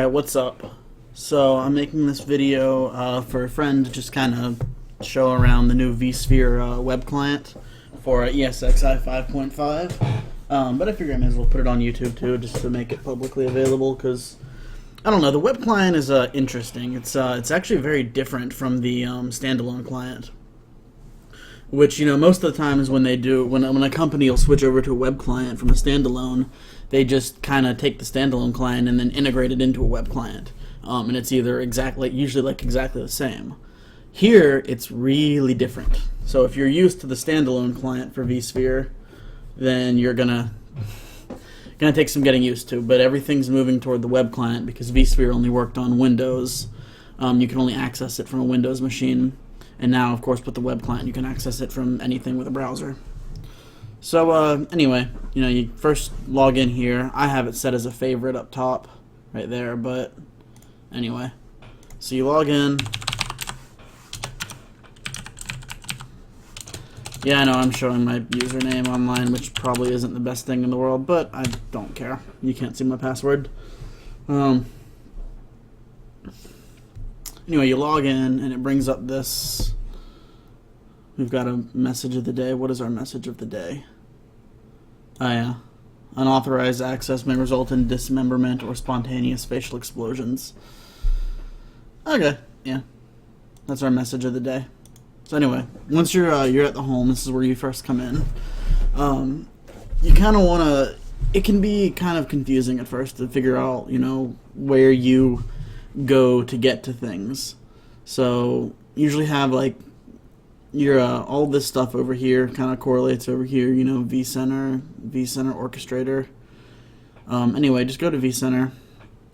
Alright, what's up? So I'm making this video for a friend to just kind of show around the new vSphere web client for ESXi 5.5. But I figure I may as well put it on YouTube too, just to make it publicly available, because I don't know, the web client is interesting. It's actually very different from the standalone client. Which, you know, most of the times when a company will switch over to a web client from a standalone, they just kind of take the standalone client and then integrate it into a web client. And it's either usually exactly the same. Here, it's really different. So if you're used to the standalone client for vSphere, then you're gonna take some getting used to. But everything's moving toward the web client because vSphere only worked on Windows. You can only access it from a Windows machine. And now, of course, with the web client, you can access it from anything with a browser. So, anyway, you know, you first log in here. I have it set as a favorite up top, right there, but anyway. So you log in. Yeah, I know I'm showing my username online, which probably isn't the best thing in the world, but I don't care. You can't see my password. Anyway, you log in, and it brings up this. We've got a message of the day. What is our message of the day? Oh, yeah. Unauthorized access may result in dismemberment or spontaneous facial explosions. Okay, yeah. That's our message of the day. So anyway, once you're at the home, this is where you first come in. You kind of want to... It can be kind of confusing at first to figure out, you know, where you go to get to things. So usually have like your all this stuff over here kind of correlates over here, you know, vCenter orchestrator. Anyway, just go to vCenter,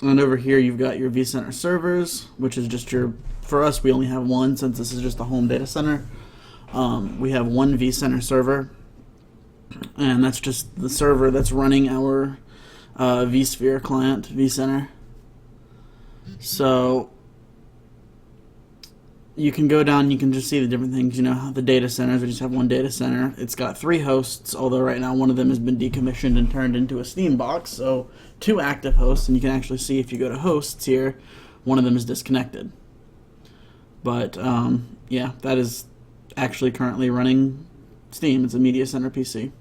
and over here you've got your vCenter servers, which is just for us we only have one since this is just a home data center. We have one vCenter server, and that's just the server that's running our vSphere client, vCenter. So you can go down, you can just see the different things, you know, the data centers. We just have one data center. It's got 3 hosts, although right now one of them has been decommissioned and turned into a Steam box, so 2 active hosts, and you can actually see if you go to hosts here, one of them is disconnected. But, yeah, that is actually currently running Steam. It's a Media Center PC.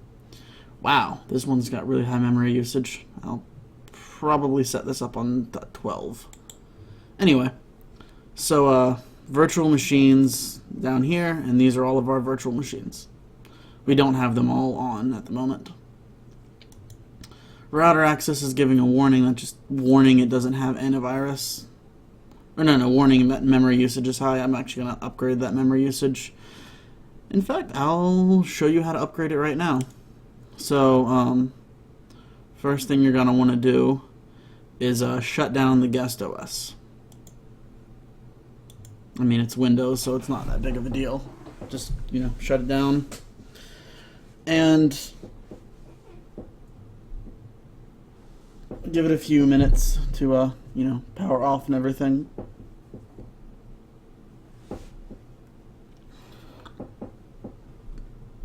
Wow, this one's got really high memory usage. I'll probably set this up on 12. Anyway, so virtual machines down here, and these are all of our virtual machines. We don't have them all on at the moment. Router access is giving a warning, not just warning it doesn't have antivirus. Or no, warning that memory usage is high. I'm actually going to upgrade that memory usage. In fact, I'll show you how to upgrade it right now. So, first thing you're going to want to do is shut down the guest OS. I mean, it's Windows, so it's not that big of a deal. Just, you know, shut it down. And give it a few minutes to, you know, power off and everything.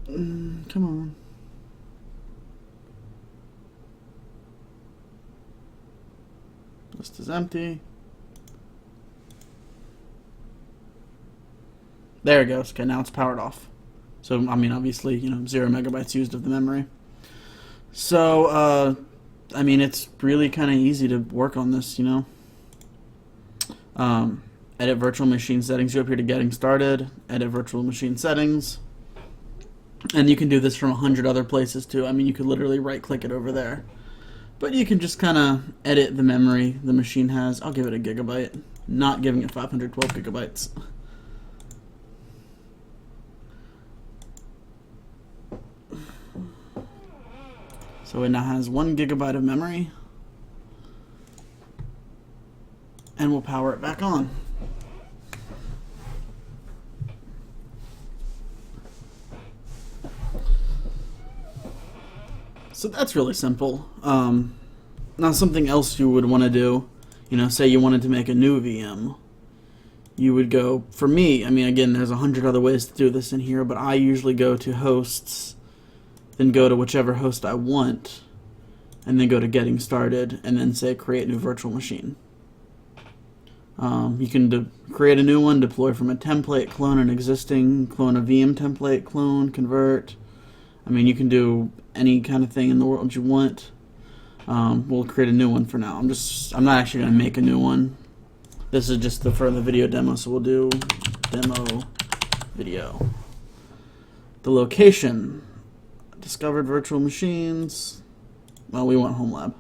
Come on. List is empty. There it goes. Okay, now it's powered off. So, I mean, obviously, you know, 0 megabytes used of the memory. So, I mean, it's really kind of easy to work on this, you know. Edit virtual machine settings. Go up here to getting started. Edit virtual machine settings. And you can do this from 100 other places, too. I mean, you could literally right-click it over there. But you can just kind of edit the memory the machine has. I'll give it a gigabyte. Not giving it 512 gigabytes. So it now has 1 gigabyte of memory, and we'll power it back on. So that's really simple. Now something else you would want to do, you know, say you wanted to make a new VM. You would go, for me, I mean, again, there's 100 other ways to do this in here, but I usually go to hosts, then go to whichever host I want, and then go to getting started, and then say create new virtual machine. You can create a new one, deploy from a template, clone an existing, clone a VM template, clone, convert. I mean, you can do any kind of thing in the world you want. We'll create a new one for now. I'm not actually going to make a new one. This is just for the video demo, so we'll do demo video. The location, discovered virtual machines. Well, we want home lab.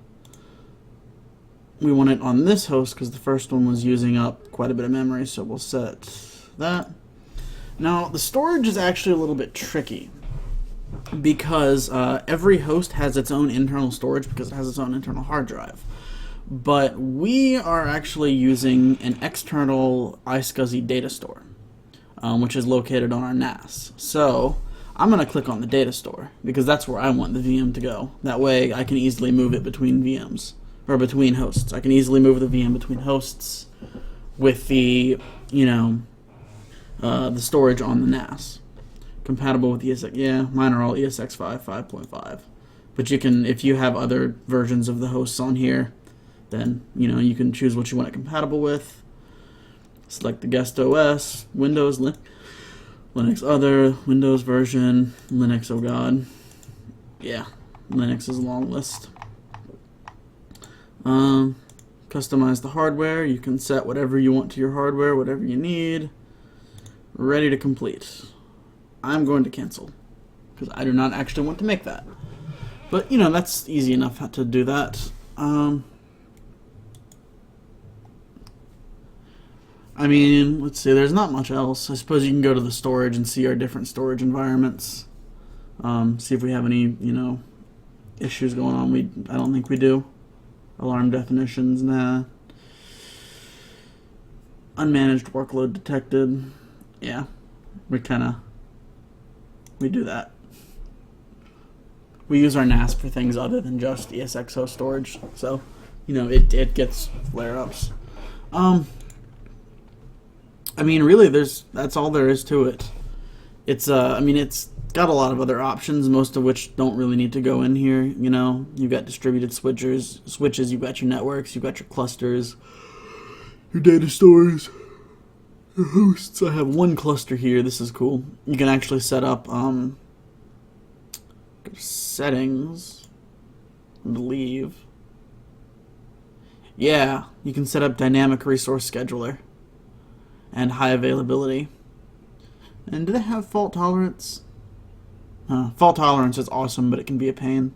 We want it on this host because the first one was using up quite a bit of memory, so we'll set that. Now, the storage is actually a little bit tricky because every host has its own internal storage because it has its own internal hard drive. But we are actually using an external iSCSI data store, which is located on our NAS. So I'm going to click on the data store because that's where I want the VM to go. That way I can easily move it between VMs. Or between hosts. I can easily move the VM between hosts with the, the storage on the NAS. Compatible with ESX. Yeah, mine are all ESX 5.5. But you can, if you have other versions of the hosts on here, then, you can choose what you want it compatible with. Select the guest OS, Windows, Linux other, Windows version, Linux, oh god. Yeah, Linux is a long list. Customize the hardware. You can set whatever you want to your hardware, whatever you need. Ready to complete. I'm going to cancel because I do not actually want to make that. But, that's easy enough to do that. I mean, let's see, there's not much else. I suppose you can go to the storage and see our different storage environments. See if we have any, issues going on. I don't think we do. Alarm definitions, nah. Unmanaged workload detected. Yeah, we do that. We use our NAS for things other than just ESX host storage, so, it gets flare-ups. I mean, really, that's all there is to it. It's got a lot of other options, most of which don't really need to go in here. You've got distributed switches, you've got your networks, you've got your clusters, your data stores, your hosts. I have one cluster here. This is cool. You can actually set up settings, I believe. Yeah, you can set up dynamic resource scheduler and high availability. And do they have fault tolerance? Fault tolerance is awesome, but it can be a pain.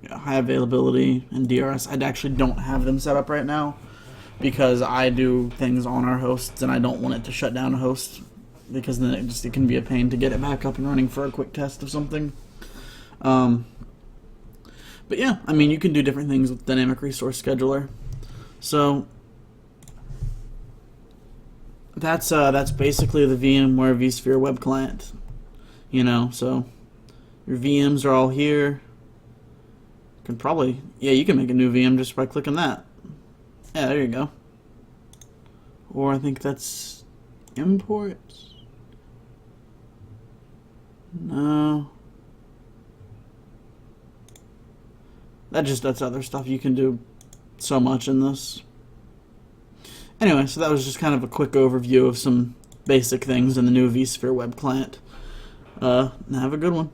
Yeah, high availability and DRS. I actually don't have them set up right now because I do things on our hosts and I don't want it to shut down a host because then it can be a pain to get it back up and running for a quick test of something. But yeah, I mean, you can do different things with dynamic resource scheduler. So that's basically the VMware vSphere web client. So your VMs are all here. You can make a new VM just by clicking that. Yeah, there you go. Or I think that's imports. No. That's other stuff. You can do so much in this. Anyway, so that was just kind of a quick overview of some basic things in the new vSphere web client. Have a good one.